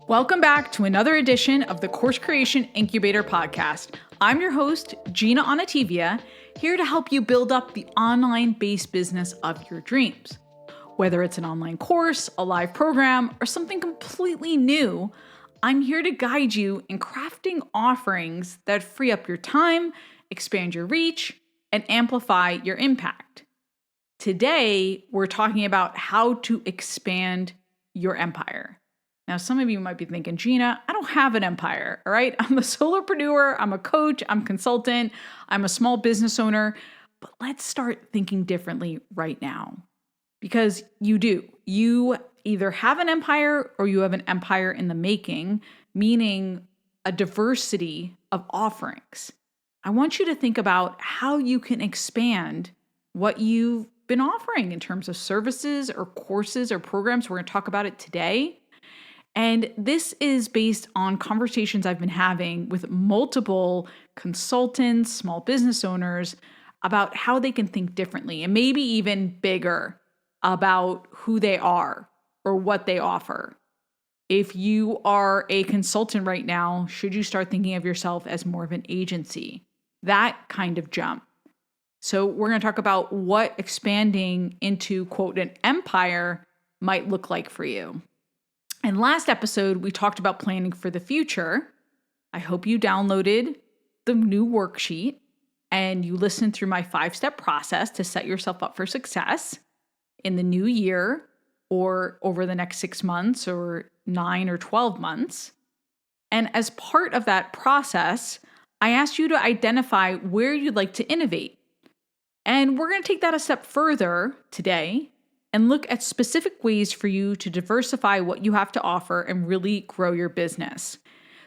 Welcome back to another edition of the Course Creation Incubator Podcast. I'm your host, Gina Onativia, here to help you build up the online-based business of your dreams. Whether it's an online course, a live program, or something completely new, I'm here to guide you in crafting offerings that free up your time, expand your reach, and amplify your impact. Today, we're talking about how to expand your empire. Now, some of you might be thinking, Gina, I don't have an empire, all right? I'm a solopreneur, I'm a coach, I'm a consultant, I'm a small business owner, but let's start thinking differently right now. Because you do. You either have an empire or you have an empire in the making, meaning a diversity of offerings. I want you to think about how you can expand what you've been offering in terms of services or courses or programs. We're going to talk about it today. And this is based on conversations I've been having with multiple consultants, small business owners about how they can think differently and maybe even bigger about who they are or what they offer. If you are a consultant right now, should you start thinking of yourself as more of an agency? That kind of jump. So we're going to talk about what expanding into, quote, an empire might look like for you. And last episode, we talked about planning for the future. I hope you downloaded the new worksheet and you listened through my 5-step process to set yourself up for success in the new year or over the next 6 months or 9 or 12 months. And as part of that process, I asked you to identify where you'd like to innovate. And we're going to take that a step further today and look at specific ways for you to diversify what you have to offer and really grow your business.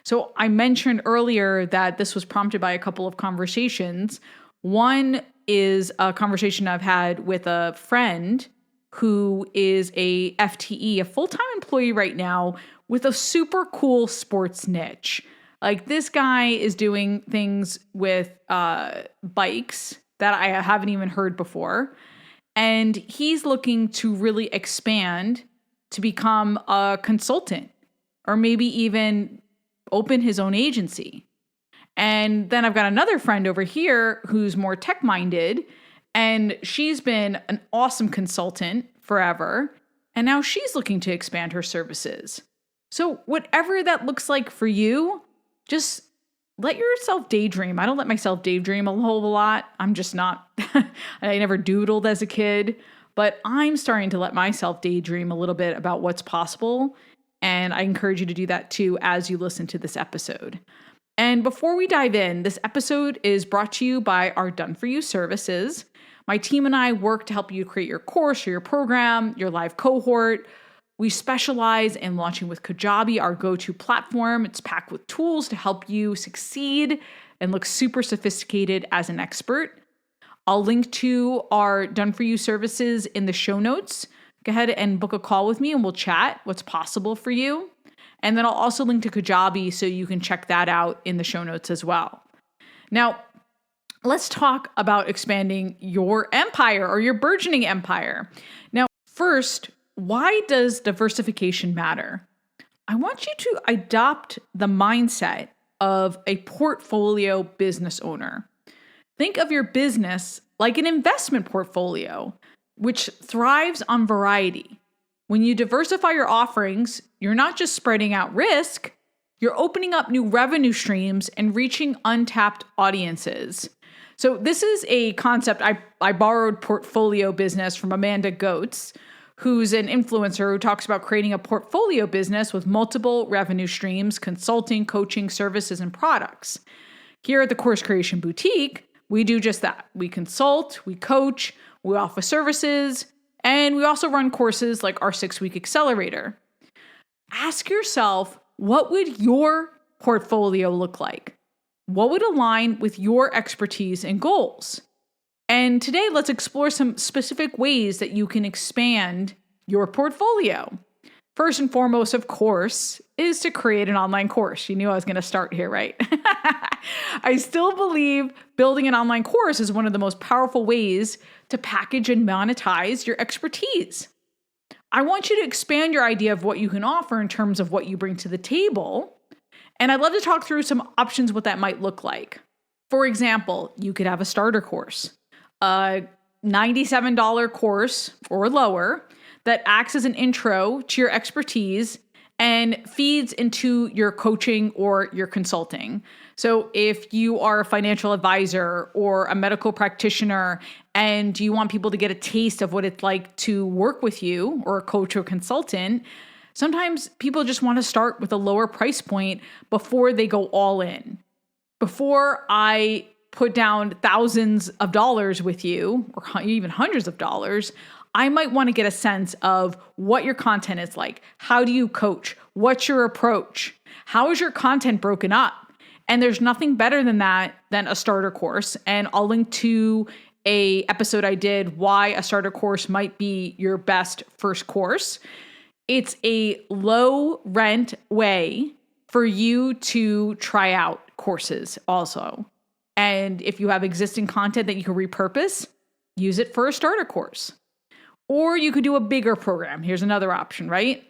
So I mentioned earlier that this was prompted by a couple of conversations. One is a conversation I've had with a friend who is a FTE, a full-time employee right now with a super cool sports niche. Like this guy is doing things with bikes that I haven't even heard before. And he's looking to really expand to become a consultant or maybe even open his own agency. And then I've got another friend over here who's more tech-minded, and she's been an awesome consultant forever. And now she's looking to expand her services. So whatever that looks like for you, just let yourself daydream. I don't let myself daydream a whole lot. I'm just not, I never doodled as a kid, but I'm starting to let myself daydream a little bit about what's possible. And I encourage you to do that too as you listen to this episode. And before we dive in, this episode is brought to you by our Done For You services. My team and I work to help you create your course or your program, your live cohort. We specialize in launching with Kajabi, our go-to platform. It's packed with tools to help you succeed and look super sophisticated as an expert. I'll link to our Done For You services in the show notes. Go ahead and book a call with me and we'll chat what's possible for you. And then I'll also link to Kajabi so you can check that out in the show notes as well. Now, let's talk about expanding your empire or your burgeoning empire. Now, first, why does diversification matter? I want you to adopt the mindset of a portfolio business owner. Think of your business like an investment portfolio, which thrives on variety. When you diversify your offerings, you're not just spreading out risk, you're opening up new revenue streams and reaching untapped audiences. So this is a concept I borrowed portfolio business from Amanda Goetz, who's an influencer who talks about creating a portfolio business with multiple revenue streams, consulting, coaching, services, and products. Here at the Course Creation Boutique, we do just that. We consult, we coach, we offer services, and we also run courses like our 6-week accelerator. Ask yourself, what would your portfolio look like? What would align with your expertise and goals? And today, let's explore some specific ways that you can expand your portfolio. First and foremost, of course, is to create an online course. You knew I was going to start here, right? I still believe building an online course is one of the most powerful ways to package and monetize your expertise. I want you to expand your idea of what you can offer in terms of what you bring to the table. And I'd love to talk through some options, what that might look like. For example, you could have a starter course, a $97 course or lower that acts as an intro to your expertise and feeds into your coaching or your consulting. So if you are a financial advisor or a medical practitioner and you want people to get a taste of what it's like to work with you or a coach or consultant, sometimes people just want to start with a lower price point before they go all in. Before I put down thousands of dollars with you, or even hundreds of dollars, I might want to get a sense of what your content is like. How do you coach? What's your approach? How is your content broken up? And there's nothing better than that than a starter course. And I'll link to a episode I did, why a starter course might be your best first course. It's a low rent way for you to try out courses also. And if you have existing content that you can repurpose, use it for a starter course. Or you could do a bigger program. Here's another option, right?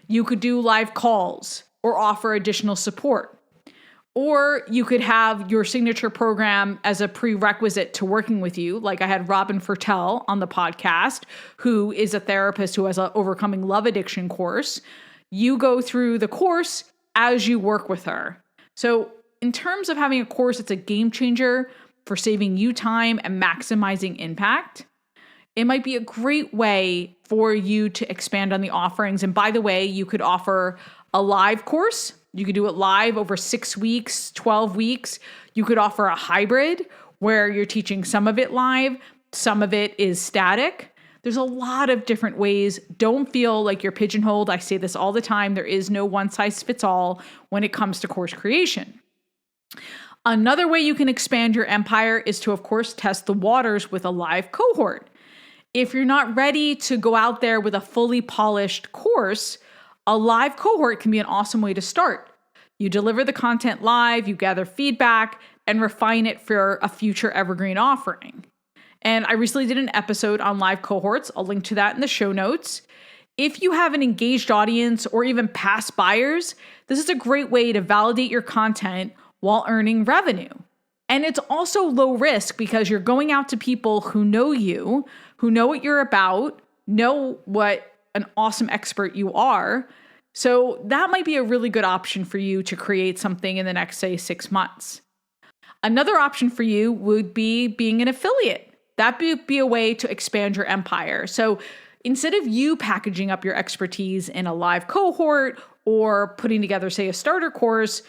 You could do live calls or offer additional support. Or you could have your signature program as a prerequisite to working with you. Like I had Robin Fertel on the podcast, who is a therapist who has an overcoming love addiction course. You go through the course as you work with her. So in terms of having a course, it's a game changer for saving you time and maximizing impact. It might be a great way for you to expand on the offerings. And by the way, you could offer a live course. You could do it live over 6 weeks, 12 weeks. You could offer a hybrid where you're teaching some of it live, some of it is static. There's a lot of different ways. Don't feel like you're pigeonholed. I say this all the time. There is no one size fits all when it comes to course creation. Another way you can expand your empire is to, of course, test the waters with a live cohort. If you're not ready to go out there with a fully polished course, a live cohort can be an awesome way to start. You deliver the content live, you gather feedback, and refine it for a future evergreen offering. And I recently did an episode on live cohorts. I'll link to that in the show notes. If you have an engaged audience or even past buyers, this is a great way to validate your content while earning revenue. And it's also low risk because you're going out to people who know you, who know what you're about, know what an awesome expert you are. So that might be a really good option for you to create something in the next, say, 6 months. Another option for you would be being an affiliate. That would be a way to expand your empire. So instead of you packaging up your expertise in a live cohort or putting together, say, a starter course,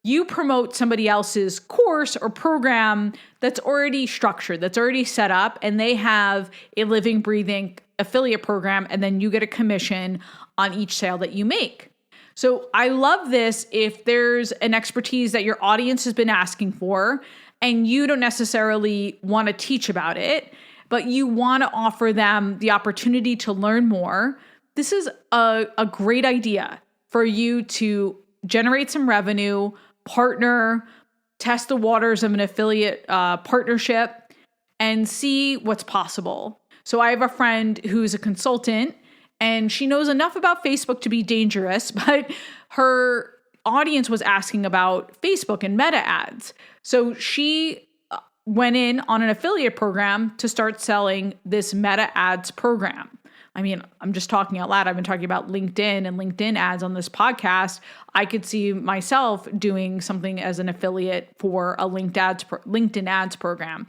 you promote somebody else's course or program that's already structured, that's already set up, and they have a living, breathing affiliate program, and then you get a commission on each sale that you make. So I love this if there's an expertise that your audience has been asking for, and you don't necessarily want to teach about it, but you want to offer them the opportunity to learn more. This is a great idea for you to generate some revenue, partner, test the waters of an affiliate partnership, and see what's possible. So I have a friend who's a consultant, and she knows enough about Facebook to be dangerous, but her audience was asking about Facebook and meta ads. So she went in on an affiliate program to start selling this meta ads program. I mean, I'm just talking out loud. I've been talking about LinkedIn and LinkedIn ads on this podcast. I could see myself doing something as an affiliate for a LinkedIn ads program.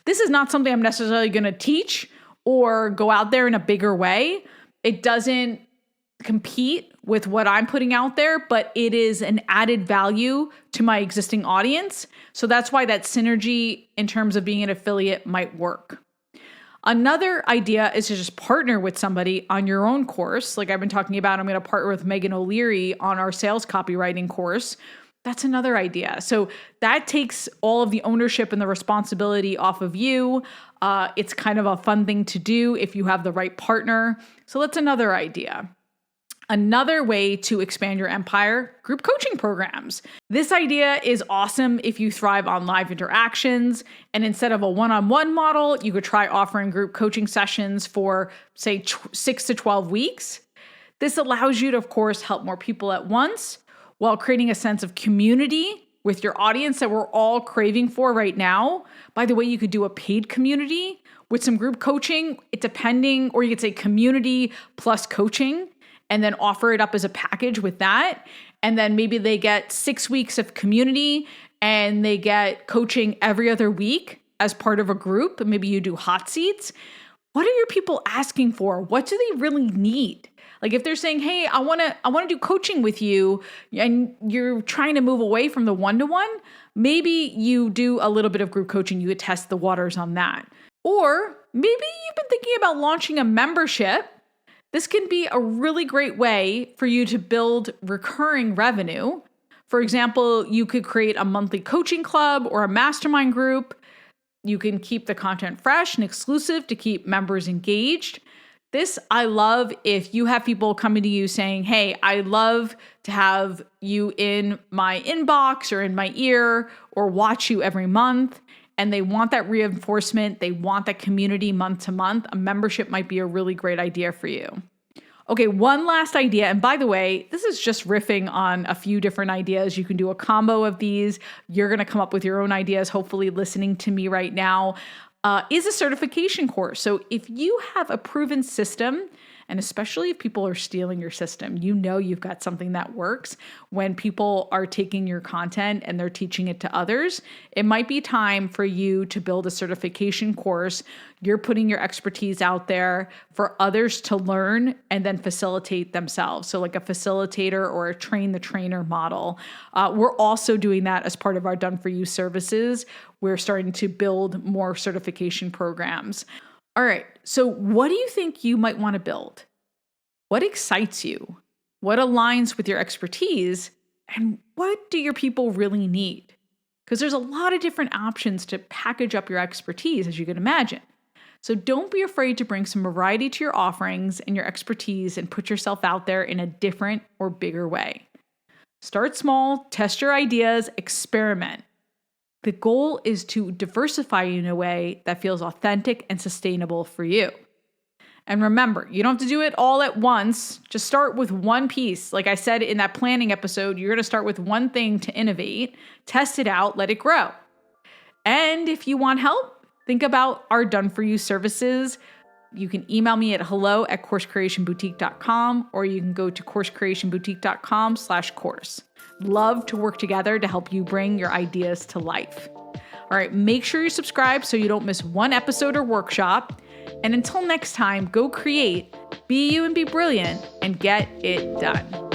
This is not something I'm necessarily going to teach or go out there in a bigger way. It doesn't compete with what I'm putting out there, but it is an added value to my existing audience. So that's why that synergy in terms of being an affiliate might work. Another idea is to just partner with somebody on your own course. Like I've been talking about, I'm going to partner with Megan O'Leary on our sales copywriting course. That's another idea. So that takes all of the ownership and the responsibility off of you. It's kind of a fun thing to do if you have the right partner. So that's another idea. Another way to expand your empire, group coaching programs. This idea is awesome if you thrive on live interactions. And instead of a one-on-one model, you could try offering group coaching sessions for, say, 6 to 12 weeks. This allows you to, of course, help more people at once while creating a sense of community with your audience that we're all craving for right now. By the way, you could do a paid community with some group coaching, or you could say community plus coaching, and then offer it up as a package with that. And then maybe they get 6 weeks of community and they get coaching every other week as part of a group. Maybe you do hot seats. What are your people asking for? What do they really need? Like if they're saying, hey, I want to do coaching with you, and you're trying to move away from the one-to-one, maybe you do a little bit of group coaching. You could test the waters on that. Or maybe you've been thinking about launching a membership. This can be a really great way for you to build recurring revenue. For example, you could create a monthly coaching club or a mastermind group. You can keep the content fresh and exclusive to keep members engaged. This I love if you have people coming to you saying, hey, I love to have you in my inbox or in my ear or watch you every month. And they want that reinforcement. They want that community month to month. A membership might be a really great idea for you. Okay, one last idea. And by the way, this is just riffing on a few different ideas. You can do a combo of these. You're going to come up with your own ideas, hopefully listening to me right now. Is a certification course. So if you have a proven system, and especially if people are stealing your system, you know you've got something that works when people are taking your content and they're teaching it to others. It might be time for you to build a certification course. You're putting your expertise out there for others to learn and then facilitate themselves. So like a facilitator or a train the trainer model. We're also doing that as part of our Done For You services. We're starting to build more certification programs. All right, so what do you think you might want to build? What excites you? What aligns with your expertise? And what do your people really need? Because there's a lot of different options to package up your expertise, as you can imagine. So don't be afraid to bring some variety to your offerings and your expertise and put yourself out there in a different or bigger way. Start small, test your ideas, experiment. The goal is to diversify in a way that feels authentic and sustainable for you. And remember, you don't have to do it all at once. Just start with one piece. Like I said in that planning episode, you're going to start with one thing to innovate, test it out, let it grow. And if you want help, think about our Done For You services. You can email me at hello@coursecreationboutique.com, or you can go to coursecreationboutique.com/course. Love to work together to help you bring your ideas to life. All right, make sure you subscribe so you don't miss one episode or workshop. And until next time, go create, be you and be brilliant, and get it done.